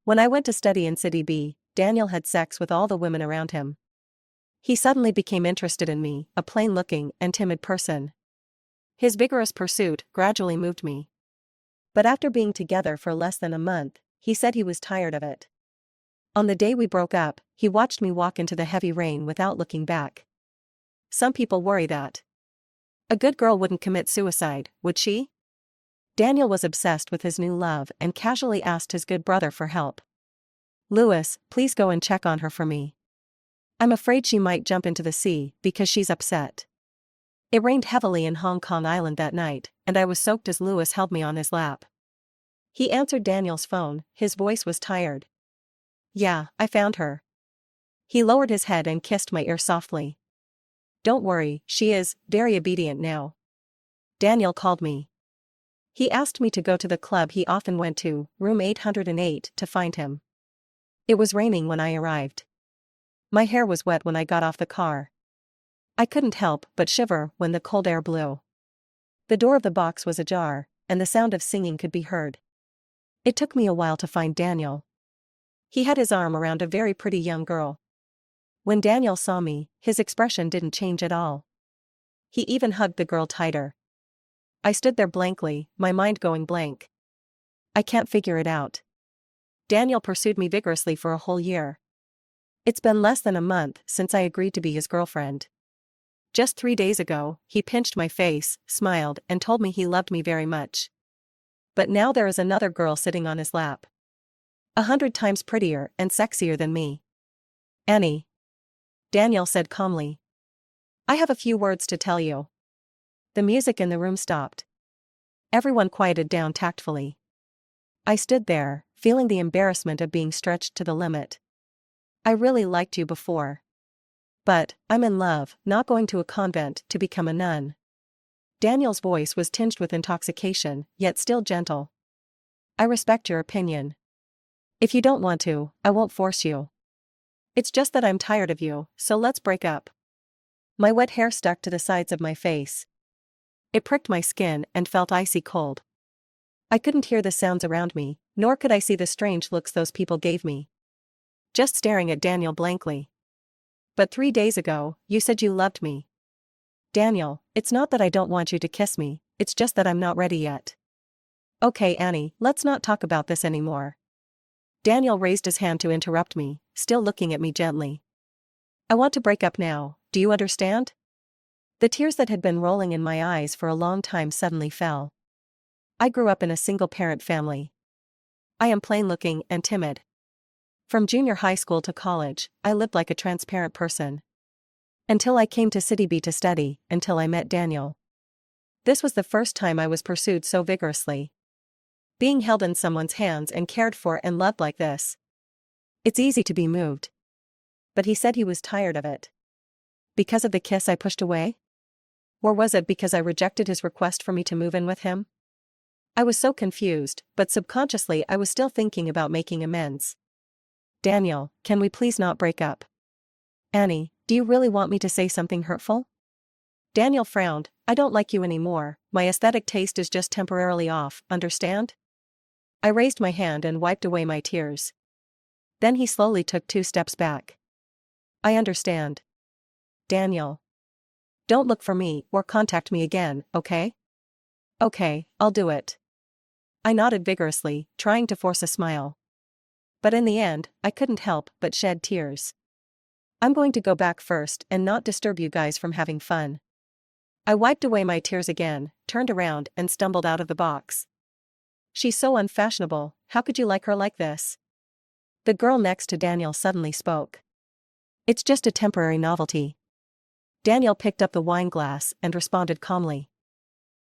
When I went to study in City B, Daniel had sex with all the women around him. He suddenly became interested in me, a plain-looking and timid person. His vigorous pursuit gradually moved me. But after being together for less than a month, he said he was tired of it. On the day we broke up, he watched me walk into the heavy rain without looking back. Some people worry that a good girl wouldn't commit suicide, would she? Daniel was obsessed with his new love and casually asked his good brother for help. "Louis, please go and check on her for me. I'm afraid she might jump into the sea because she's upset." It rained heavily in Hong Kong Island that night, and I was soaked as Louis held me on his lap. He answered Daniel's phone, his voice was tired. "Yeah, I found her." He lowered his head and kissed my ear softly. "Don't worry, she is very obedient now." Daniel called me. He asked me to go to the club he often went to, room 808, to find him. It was raining when I arrived. My hair was wet when I got off the car. I couldn't help but shiver when the cold air blew. The door of the box was ajar, and the sound of singing could be heard. It took me a while to find Daniel. He had his arm around a very pretty young girl. When Daniel saw me, his expression didn't change at all. He even hugged the girl tighter. I stood there blankly, my mind going blank. I can't figure it out. Daniel pursued me vigorously for a whole year. It's been less than a month since I agreed to be his girlfriend. Just 3 days ago, he pinched my face, smiled, and told me he loved me very much. But now there is another girl sitting on his lap. 100 times prettier and sexier than me. "Annie," Daniel said calmly, "I have a few words to tell you." The music in the room stopped. Everyone quieted down tactfully. I stood there, feeling the embarrassment of being stretched to the limit. "I really liked you before. But I'm in love, not going to a convent to become a nun." Daniel's voice was tinged with intoxication, yet still gentle. "I respect your opinion. If you don't want to, I won't force you. It's just that I'm tired of you, so let's break up." My wet hair stuck to the sides of my face. It pricked my skin and felt icy cold. I couldn't hear the sounds around me, nor could I see the strange looks those people gave me. Just staring at Daniel blankly. "But 3 days ago, you said you loved me." "Daniel, it's not that I don't want you to kiss me, it's just that I'm not ready yet." "Okay, Annie, let's not talk about this anymore." Daniel raised his hand to interrupt me, still looking at me gently. "I want to break up now, do you understand?" The tears that had been rolling in my eyes for a long time suddenly fell. I grew up in a single-parent family. I am plain-looking and timid. From junior high school to college, I lived like a transparent person. Until I came to City B to study, until I met Daniel. This was the first time I was pursued so vigorously. Being held in someone's hands and cared for and loved like this. It's easy to be moved. But he said he was tired of it. Because of the kiss I pushed away? Or was it because I rejected his request for me to move in with him? I was so confused, but subconsciously I was still thinking about making amends. "Daniel, can we please not break up?" "Annie, do you really want me to say something hurtful?" Daniel frowned. "I don't like you anymore, my aesthetic taste is just temporarily off, understand?" I raised my hand and wiped away my tears. Then he slowly took 2 steps back. "I understand. Daniel. Don't look for me or contact me again, okay?" "Okay, I'll do it." I nodded vigorously, trying to force a smile. But in the end, I couldn't help but shed tears. "I'm going to go back first and not disturb you guys from having fun." I wiped away my tears again, turned around and stumbled out of the box. "She's so unfashionable, how could you like her like this?" The girl next to Daniel suddenly spoke. "It's just a temporary novelty." Daniel picked up the wine glass and responded calmly.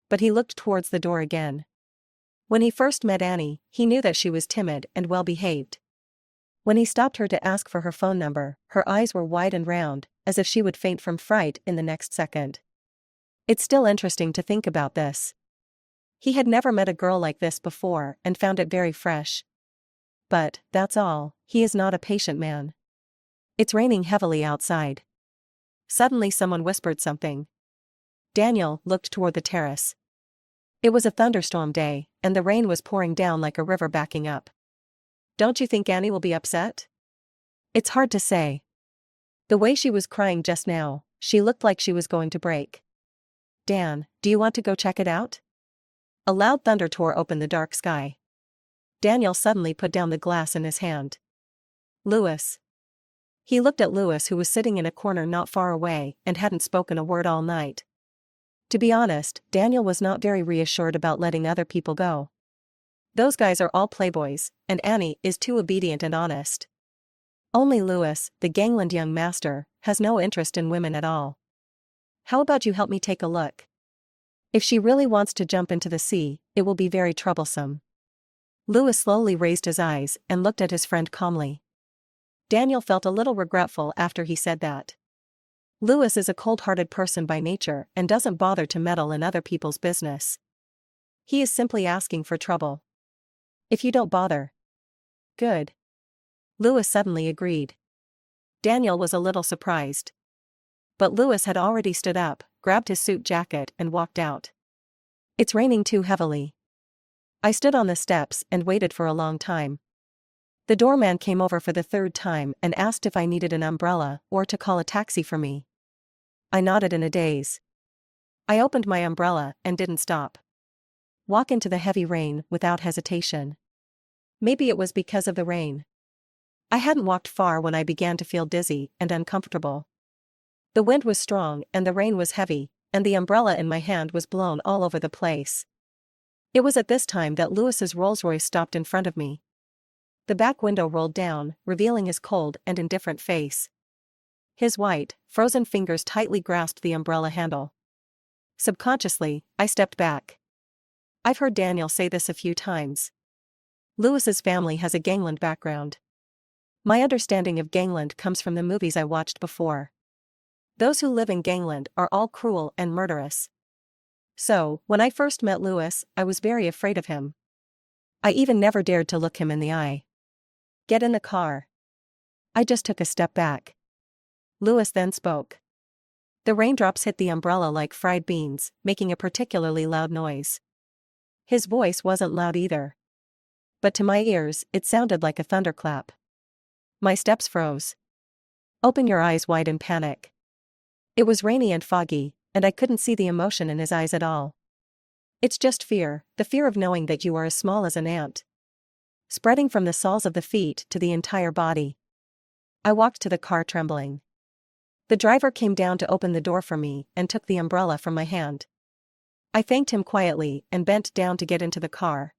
But he looked towards the door again. When he first met Annie, he knew that she was timid and well-behaved. When he stopped her to ask for her phone number, her eyes were wide and round, as if she would faint from fright in the next second. It's still interesting to think about this. He had never met a girl like this before and found it very fresh. But, that's all, he is not a patient man. It's raining heavily outside. Suddenly someone whispered something. Daniel looked toward the terrace. It was a thunderstorm day, and the rain was pouring down like a river backing up. Don't you think Annie will be upset? It's hard to say. The way she was crying just now, she looked like she was going to break. Dan, do you want to go check it out? A loud thunder tore open the dark sky. Daniel suddenly put down the glass in his hand. Louis. He looked at Louis, who was sitting in a corner not far away and hadn't spoken a word all night. To be honest, Daniel was not very reassured about letting other people go. Those guys are all playboys, and Annie is too obedient and honest. Only Louis, the gangland young master, has no interest in women at all. How about you help me take a look? If she really wants to jump into the sea, it will be very troublesome. Louis slowly raised his eyes and looked at his friend calmly. Daniel felt a little regretful after he said that. Louis is a cold-hearted person by nature and doesn't bother to meddle in other people's business. He is simply asking for trouble. If you don't bother. Good. Louis suddenly agreed. Daniel was a little surprised. But Louis had already stood up, grabbed his suit jacket and walked out. It's raining too heavily. I stood on the steps and waited for a long time. The doorman came over for the third time and asked if I needed an umbrella or to call a taxi for me. I nodded in a daze. I opened my umbrella and didn't stop. Walk into the heavy rain without hesitation. Maybe it was because of the rain. I hadn't walked far when I began to feel dizzy and uncomfortable. The wind was strong and the rain was heavy, and the umbrella in my hand was blown all over the place. It was at this time that Louis's Rolls-Royce stopped in front of me. The back window rolled down, revealing his cold and indifferent face. His white, frozen fingers tightly grasped the umbrella handle. Subconsciously, I stepped back. I've heard Daniel say this a few times. Louis's family has a gangland background. My understanding of gangland comes from the movies I watched before. Those who live in gangland are all cruel and murderous. So, when I first met Louis, I was very afraid of him. I even never dared to look him in the eye. Get in the car. I just took a step back. Louis then spoke. The raindrops hit the umbrella like fried beans, making a particularly loud noise. His voice wasn't loud either. But to my ears, it sounded like a thunderclap. My steps froze. Open your eyes wide in panic. It was rainy and foggy, and I couldn't see the emotion in his eyes at all. It's just fear, the fear of knowing that you are as small as an ant. Spreading from the soles of the feet to the entire body. I walked to the car trembling. The driver came down to open the door for me and took the umbrella from my hand. I thanked him quietly and bent down to get into the car.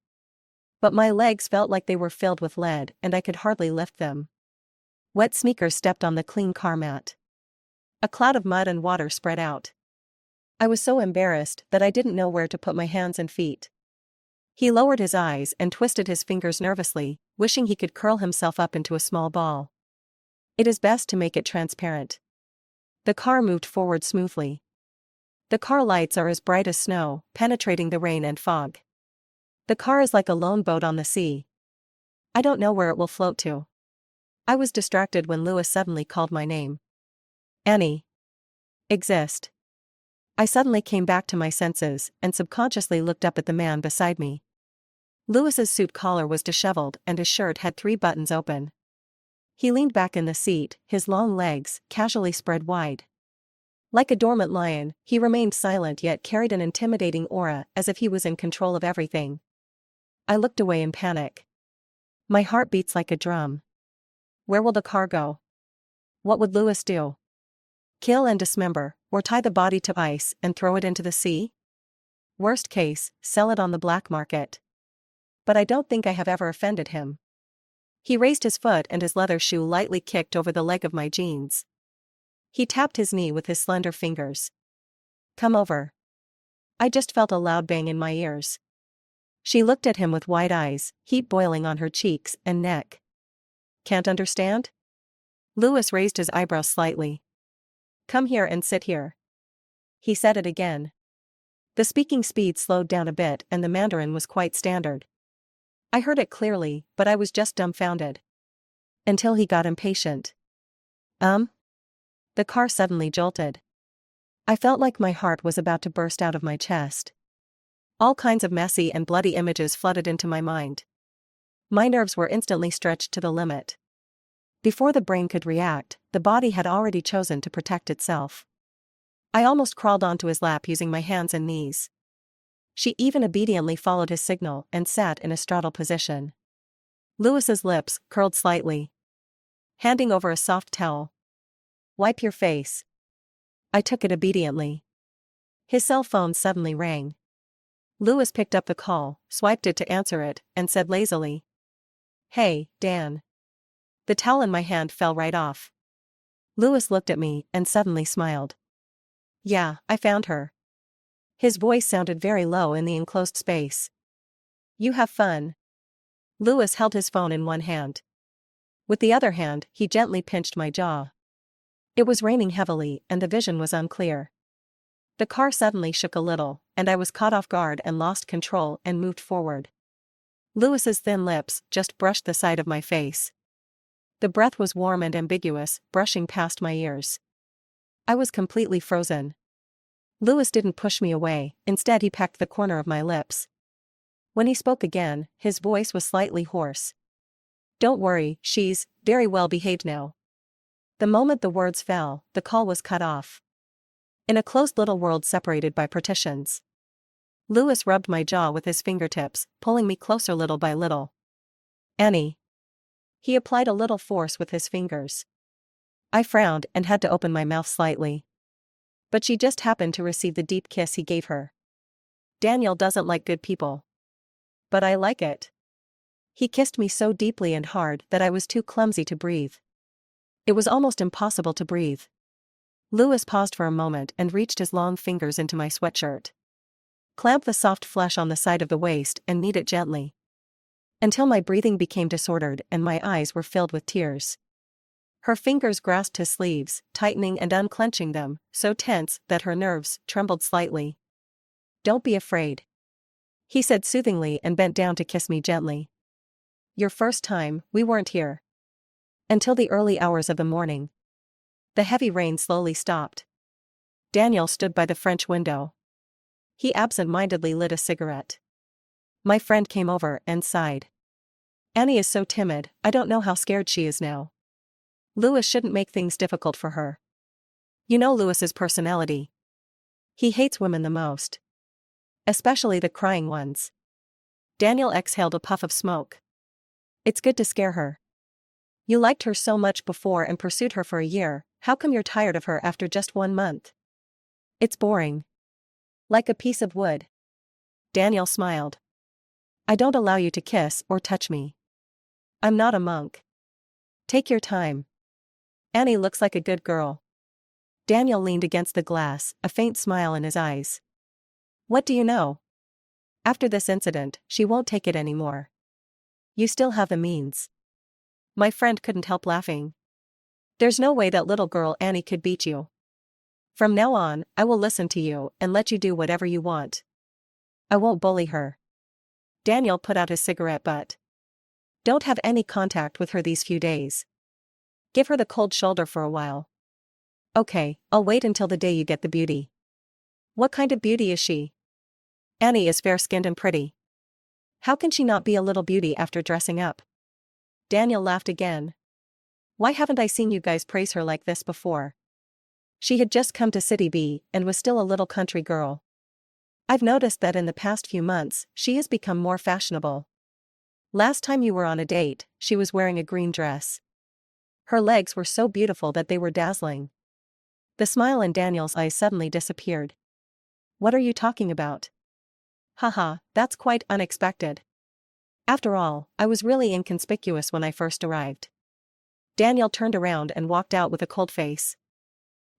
But my legs felt like they were filled with lead and I could hardly lift them. Wet sneakers stepped on the clean car mat. A cloud of mud and water spread out. I was so embarrassed that I didn't know where to put my hands and feet. He lowered his eyes and twisted his fingers nervously, wishing he could curl himself up into a small ball. It is best to make it transparent. The car moved forward smoothly. The car lights are as bright as snow, penetrating the rain and fog. The car is like a lone boat on the sea. I don't know where it will float to. I was distracted when Louis suddenly called my name. Annie. Exist. I suddenly came back to my senses and subconsciously looked up at the man beside me. Louis's suit collar was disheveled and his shirt had 3 buttons open. He leaned back in the seat, his long legs casually spread wide. Like a dormant lion, he remained silent yet carried an intimidating aura as if he was in control of everything. I looked away in panic. My heart beats like a drum. Where will the car go? What would Louis do? Kill and dismember, or tie the body to ice and throw it into the sea? Worst case, sell it on the black market. But I don't think I have ever offended him. He raised his foot and his leather shoe lightly kicked over the leg of my jeans. He tapped his knee with his slender fingers. Come over. I just felt a loud bang in my ears. She looked at him with wide eyes, heat boiling on her cheeks and neck. Can't understand? Louis raised his eyebrows slightly. Come here and sit here. He said it again. The speaking speed slowed down a bit and the Mandarin was quite standard. I heard it clearly, but I was just dumbfounded. Until he got impatient. The car suddenly jolted. I felt like my heart was about to burst out of my chest. All kinds of messy and bloody images flooded into my mind. My nerves were instantly stretched to the limit. Before the brain could react, the body had already chosen to protect itself. I almost crawled onto his lap using my hands and knees. She even obediently followed his signal and sat in a straddle position. Louis's lips curled slightly, handing over a soft towel. "Wipe your face." I took it obediently. His cell phone suddenly rang. Louis picked up the call, swiped it to answer it, and said lazily, "Hey, Dan." The towel in my hand fell right off. Louis looked at me and suddenly smiled. "Yeah, I found her." His voice sounded very low in the enclosed space. "You have fun." Louis held his phone in one hand. With the other hand, he gently pinched my jaw. It was raining heavily and the vision was unclear. The car suddenly shook a little, and I was caught off guard and lost control and moved forward. Louis's thin lips just brushed the side of my face. The breath was warm and ambiguous, brushing past my ears. I was completely frozen. Louis didn't push me away, instead he pecked the corner of my lips. When he spoke again, his voice was slightly hoarse. "Don't worry, she's very well behaved now." The moment the words fell, the call was cut off. In a closed little world separated by partitions. Louis rubbed my jaw with his fingertips, pulling me closer little by little. "Annie." He applied a little force with his fingers. I frowned and had to open my mouth slightly. But she just happened to receive the deep kiss he gave her. Daniel doesn't like good people. But I like it. He kissed me so deeply and hard that I was too clumsy to breathe. It was almost impossible to breathe. Louis paused for a moment and reached his long fingers into my sweatshirt. "Clamp the soft flesh on the side of the waist and knead it gently." Until my breathing became disordered and my eyes were filled with tears. Her fingers grasped his sleeves, tightening and unclenching them, so tense that her nerves trembled slightly. "Don't be afraid," he said soothingly and bent down to kiss me gently. "Your first time, we weren't here." Until the early hours of the morning. The heavy rain slowly stopped. Daniel stood by the French window. He absent-mindedly lit a cigarette. My friend came over and sighed. "Annie is so timid, I don't know how scared she is now." Louis shouldn't make things difficult for her. You know Louis's personality. He hates women the most. Especially the crying ones. Daniel exhaled a puff of smoke. "It's good to scare her. You liked her so much before and pursued her for a year, how come you're tired of her after just 1 month?" "It's boring. Like a piece of wood." Daniel smiled. "I don't allow you to kiss or touch me. I'm not a monk. Take your time. Annie looks like a good girl." Daniel leaned against the glass, a faint smile in his eyes. "What do you know? After this incident, she won't take it anymore. You still have the means." My friend couldn't help laughing. "There's no way that little girl Annie could beat you. From now on, I will listen to you and let you do whatever you want. I won't bully her." Daniel put out his cigarette butt. "Don't have any contact with her these few days. Give her the cold shoulder for a while." "Okay, I'll wait until the day you get the beauty." "What kind of beauty is she?" "Annie is fair-skinned and pretty. How can she not be a little beauty after dressing up?" Daniel laughed again. "Why haven't I seen you guys praise her like this before? She had just come to City B and was still a little country girl. I've noticed that in the past few months, she has become more fashionable. Last time you were on a date, she was wearing a green dress. Her legs were so beautiful that they were dazzling." The smile in Daniel's eyes suddenly disappeared. "What are you talking about?" "Haha, that's quite unexpected. After all, I was really inconspicuous when I first arrived." Daniel turned around and walked out with a cold face.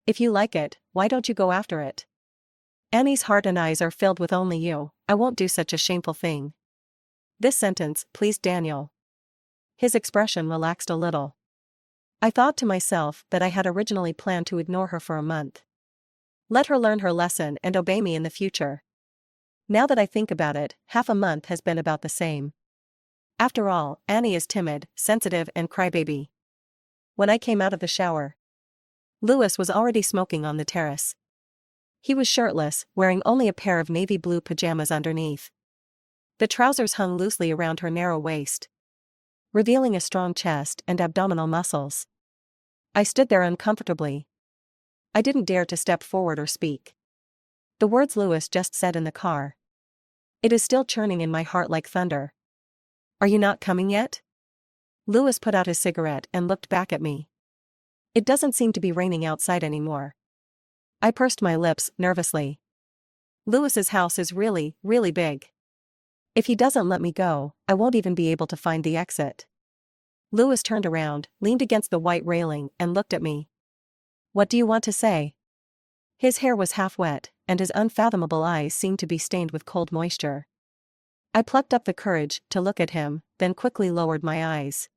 "If you like it, why don't you go after it? Annie's heart and eyes are filled with only you. I won't do such a shameful thing." This sentence pleased Daniel. His expression relaxed a little. I thought to myself that I had originally planned to ignore her for a month. Let her learn her lesson and obey me in the future. Now that I think about it, half a month has been about the same. After all, Annie is timid, sensitive and crybaby. When I came out of the shower, Louis was already smoking on the terrace. He was shirtless, wearing only a pair of navy blue pajamas underneath. The trousers hung loosely around her narrow waist. revealing a strong chest and abdominal muscles. I stood there uncomfortably. I didn't dare to step forward or speak. The words Louis just said in the car. It is still churning in my heart like thunder. Are you not coming yet? Louis put out his cigarette and looked back at me. It doesn't seem to be raining outside anymore. I pursed my lips nervously. Louis's house is really, really big. If he doesn't let me go, I won't even be able to find the exit. Louis turned around, leaned against the white railing, and looked at me. What do you want to say? His hair was half wet, and his unfathomable eyes seemed to be stained with cold moisture. I plucked up the courage to look at him, then quickly lowered my eyes.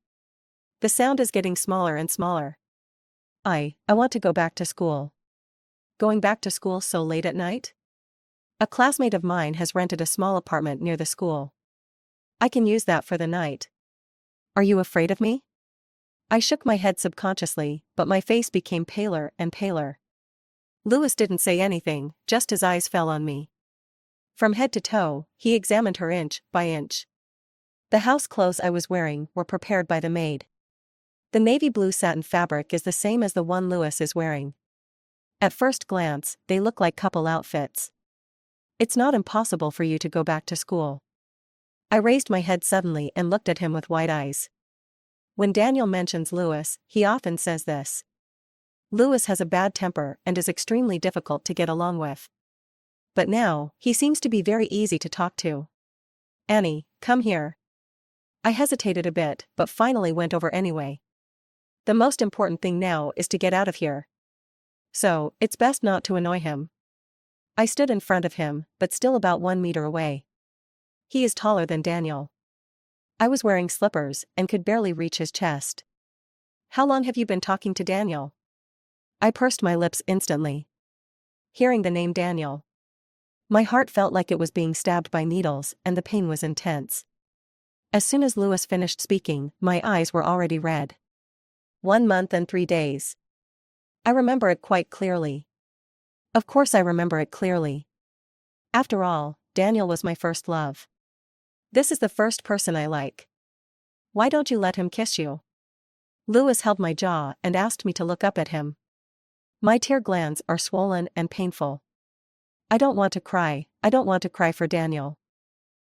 The sound is getting smaller and smaller. I want to go back to school. Going back to school so late at night? A classmate of mine has rented a small apartment near the school. I can use that for the night. Are you afraid of me? I shook my head subconsciously, but my face became paler and paler. Louis didn't say anything, just his eyes fell on me. From head to toe, he examined her inch by inch. The house clothes I was wearing were prepared by the maid. The navy blue satin fabric is the same as the one Louis is wearing. At first glance, they look like couple outfits. It's not impossible for you to go back to school. I raised my head suddenly and looked at him with wide eyes. When Daniel mentions Louis, he often says this. Louis has a bad temper and is extremely difficult to get along with. But now, he seems to be very easy to talk to. Annie, come here. I hesitated a bit, but finally went over anyway. The most important thing now is to get out of here. So, it's best not to annoy him. I stood in front of him, but still about 1 meter away. He is taller than Daniel. I was wearing slippers and could barely reach his chest. How long have you been talking to Daniel? I pursed my lips instantly. Hearing the name Daniel, my heart felt like it was being stabbed by needles, and the pain was intense. As soon as Louis finished speaking, my eyes were already red. 1 month and 3 days. I remember it quite clearly. Of course I remember it clearly. After all, Daniel was my first love. This is the first person I like. Why don't you let him kiss you? Louis held my jaw and asked me to look up at him. My tear glands are swollen and painful. I don't want to cry for Daniel.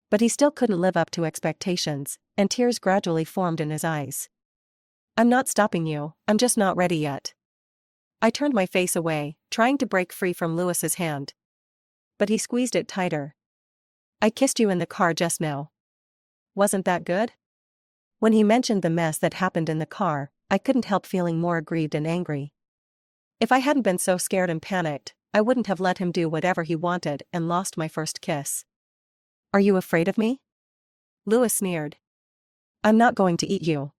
But he still couldn't live up to expectations, and tears gradually formed in his eyes. I'm not stopping you, I'm just not ready yet. I turned my face away, trying to break free from Louis's hand. But he squeezed it tighter. I kissed you in the car just now. Wasn't that good? When he mentioned the mess that happened in the car, I couldn't help feeling more aggrieved and angry. If I hadn't been so scared and panicked, I wouldn't have let him do whatever he wanted and lost my first kiss. Are you afraid of me? Louis sneered. I'm not going to eat you.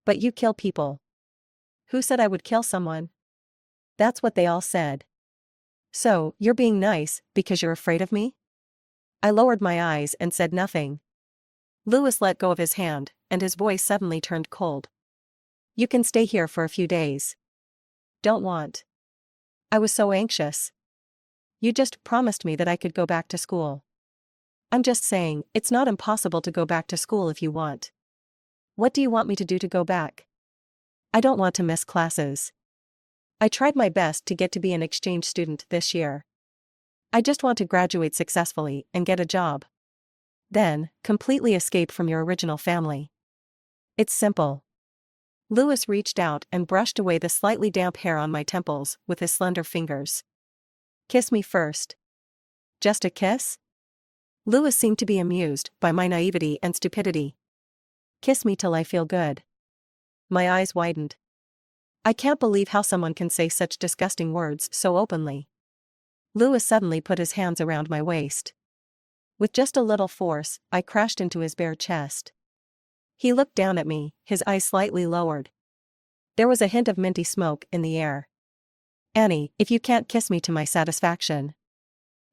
But you kill people. Who said I would kill someone? That's what they all said. So, you're being nice, because you're afraid of me? I lowered my eyes and said nothing. Louis let go of his hand, and his voice suddenly turned cold. You can stay here for a few days. Don't want. I was so anxious. You just promised me that I could go back to school. I'm just saying, it's not impossible to go back to school if you want. What do you want me to do to go back? I don't want to miss classes. I tried my best to get to be an exchange student this year. I just want to graduate successfully and get a job. Then, completely escape from your original family. It's simple. Louis reached out and brushed away the slightly damp hair on my temples with his slender fingers. Kiss me first. Just a kiss? Louis seemed to be amused by my naivety and stupidity. Kiss me till I feel good. My eyes widened. I can't believe how someone can say such disgusting words so openly. Louis suddenly put his hands around my waist. With just a little force, I crashed into his bare chest. He looked down at me, his eyes slightly lowered. There was a hint of minty smoke in the air. Annie, if you can't kiss me to my satisfaction.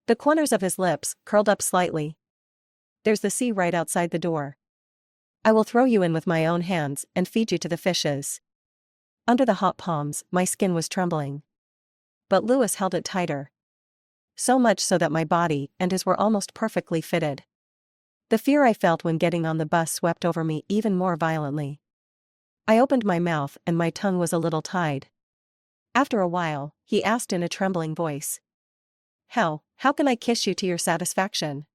The corners of his lips curled up slightly. There's the sea right outside the door. I will throw you in with my own hands and feed you to the fishes. Under the hot palms, my skin was trembling. But Louis held it tighter. So much so that my body and his were almost perfectly fitted. The fear I felt when getting on the bus swept over me even more violently. I opened my mouth and my tongue was a little tied. After a while, he asked in a trembling voice. How can I kiss you to your satisfaction?